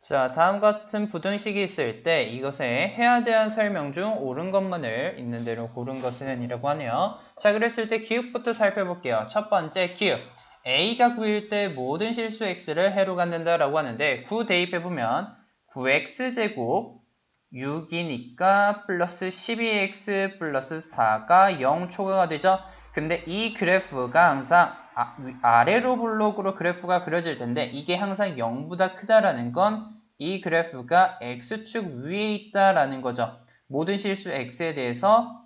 자, 다음 같은 부등식이 있을 때 이것에 해야 대한 설명 중 옳은 것만을 있는 대로 고른 것은 이라고 하네요. 자, 그랬을 때 기억부터 살펴볼게요. 첫 번째 기억. A가 9일 때 모든 실수 X를 해로 갖는다라고 하는데 9 대입해보면 9X제곱 6이니까 플러스 12X 플러스 4가 0 초과가 되죠. 근데 이 그래프가 항상 아래로 블록으로 그래프가 그려질 텐데 이게 항상 0보다 크다라는 건 이 그래프가 X축 위에 있다라는 거죠. 모든 실수 X에 대해서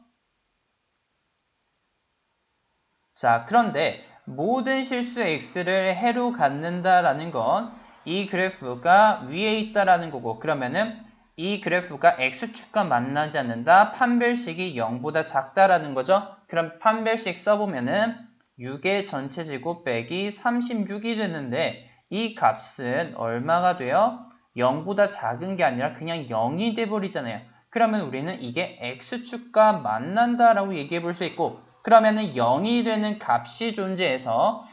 자, 그런데 모든 실수 X를 해로 갖는다라는 건 이 그래프가 위에 있다라는 거고 그러면은 이 그래프가 X축과 만나지 않는다. 판별식이 0보다 작다라는 거죠. 그럼 판별식 써보면은 6의 전체 제곱 빼기 36이 되는데 이 값은 얼마가 돼요? 0보다 작은 게 아니라 그냥 0이 돼버리잖아요. 그러면 우리는 이게 X축과 만난다라고 얘기해 볼 수 있고 그러면은 0이 되는 값이 존재해서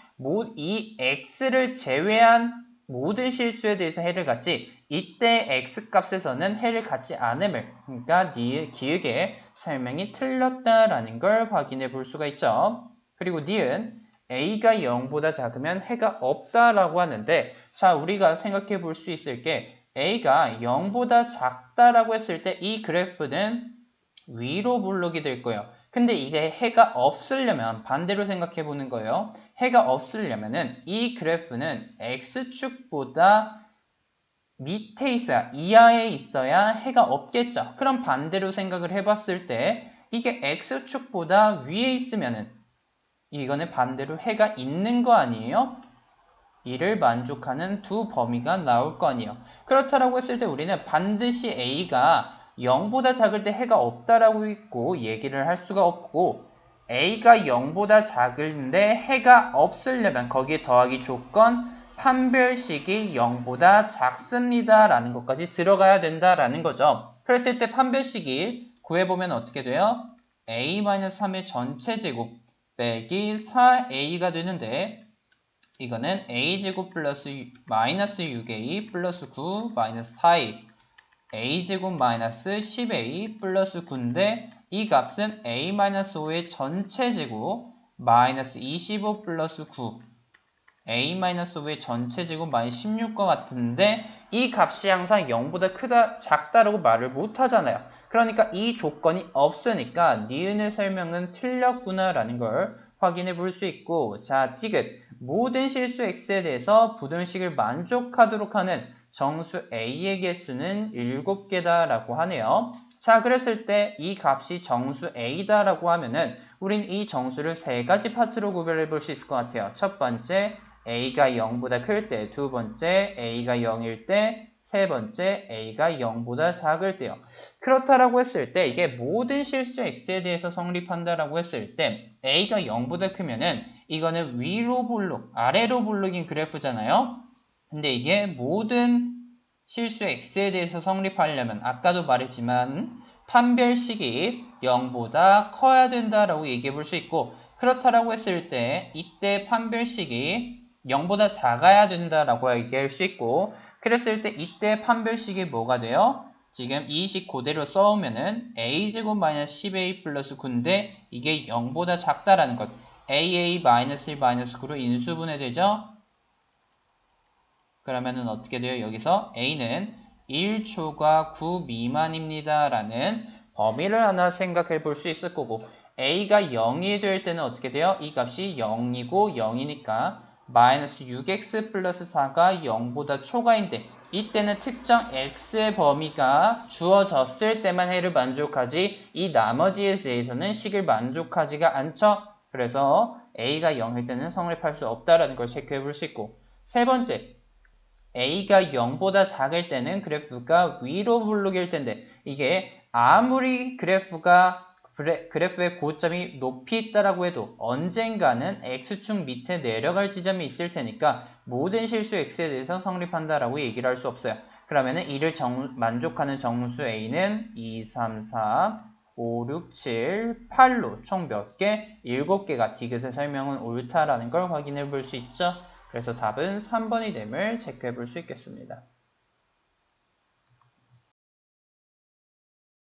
이 x를 제외한 모든 실수에 대해서 해를 갖지 이때 x값에서는 해를 갖지 않음을 그러니까 기억의 설명이 틀렸다라는 걸 확인해 볼 수가 있죠. 그리고 니은 a가 0보다 작으면 해가 없다라고 하는데 자 우리가 생각해 볼 수 있을 게 a가 0보다 작다라고 했을 때 이 그래프는 위로 블록이 될 거예요. 근데 이게 해가 없으려면 반대로 생각해 보는 거예요. 해가 없으려면은 이 그래프는 x축보다 밑에 있어야 이하에 있어야 해가 없겠죠. 그럼 반대로 생각을 해봤을 때 이게 x축보다 위에 있으면은 이거는 반대로 해가 있는 거 아니에요? 이를 만족하는 두 범위가 나올 거 아니에요. 그렇다라고 했을 때 우리는 반드시 a가 0보다 작을 때 해가 없다라고 있고 얘기를 할 수가 없고 a가 0보다 작은데 해가 없으려면 거기에 더하기 조건 판별식이 0보다 작습니다 라는 것까지 들어가야 된다라는 거죠. 그랬을 때 판별식이 구해보면 어떻게 돼요? a-3의 전체 제곱 빼기 4a가 되는데 이거는 a제곱 플러스 마이너스 6a 플러스 9 마이너스 4a a제곱 마이너스 10a 플러스 9인데 이 값은 a-5의 전체 제곱 마이너스 25 플러스 9 a-5의 전체 제곱 마이너스 16과 같은데 이 값이 항상 0보다 크다 작다라고 말을 못 하잖아요. 그러니까 이 조건이 없으니까 니은의 설명은 틀렸구나 라는 걸 확인해 볼 수 있고 자 디귿 모든 실수 x에 대해서 부등식을 만족하도록 하는 정수 a의 개수는 7개다 라고 하네요. 자 그랬을 때 이 값이 정수 a다 라고 하면은 우린 이 정수를 세 가지 파트로 구별해 볼 수 있을 것 같아요. 첫 번째 a가 0보다 클 때, 두 번째 a가 0일 때, 세 번째 a가 0보다 작을 때요. 그렇다라고 했을 때 이게 모든 실수 x에 대해서 성립한다라고 했을 때 a가 0보다 크면은 이거는 위로 블록, 아래로 블록인 그래프잖아요. 근데 이게 모든 실수 x에 대해서 성립하려면 아까도 말했지만 판별식이 0보다 커야 된다라고 얘기해 볼 수 있고 그렇다라고 했을 때 이때 판별식이 0보다 작아야 된다라고 얘기할 수 있고 그랬을 때 이때 판별식이 뭐가 돼요? 지금 이 식 그대로 써오면은 a제곱 마이너스 10a 플러스 9인데 이게 0보다 작다라는 것 aa 마이너스 1 마이너스 9로 인수분해되죠? 그러면은 어떻게 돼요? 여기서 a는 1초과 9 미만입니다 라는 범위를 하나 생각해 볼 수 있을 거고 a가 0이 될 때는 어떻게 돼요? 이 값이 0이고 0이니까 마이너스 6x 플러스 4가 0보다 초과인데 이때는 특정 x의 범위가 주어졌을 때만 해를 만족하지 이 나머지에 대해서는 식을 만족하지가 않죠. 그래서 a가 0일 때는 성립할 수 없다라는 걸 체크해 볼 수 있고 세 번째 a가 0보다 작을 때는 그래프가 위로 블록일 텐데 이게 아무리 그래프의 고점이 높이 있다라고 해도 언젠가는 x축 밑에 내려갈 지점이 있을 테니까 모든 실수 x에 대해서 성립한다라고 얘기를 할 수 없어요. 그러면은 이를 만족하는 정수 a는 2, 3, 4, 5, 6, 7, 8로 총 몇 개? 7개가 디귿의 설명은 옳다라는 걸 확인해 볼 수 있죠. 그래서 답은 3번이 됨을 체크해 볼 수 있겠습니다.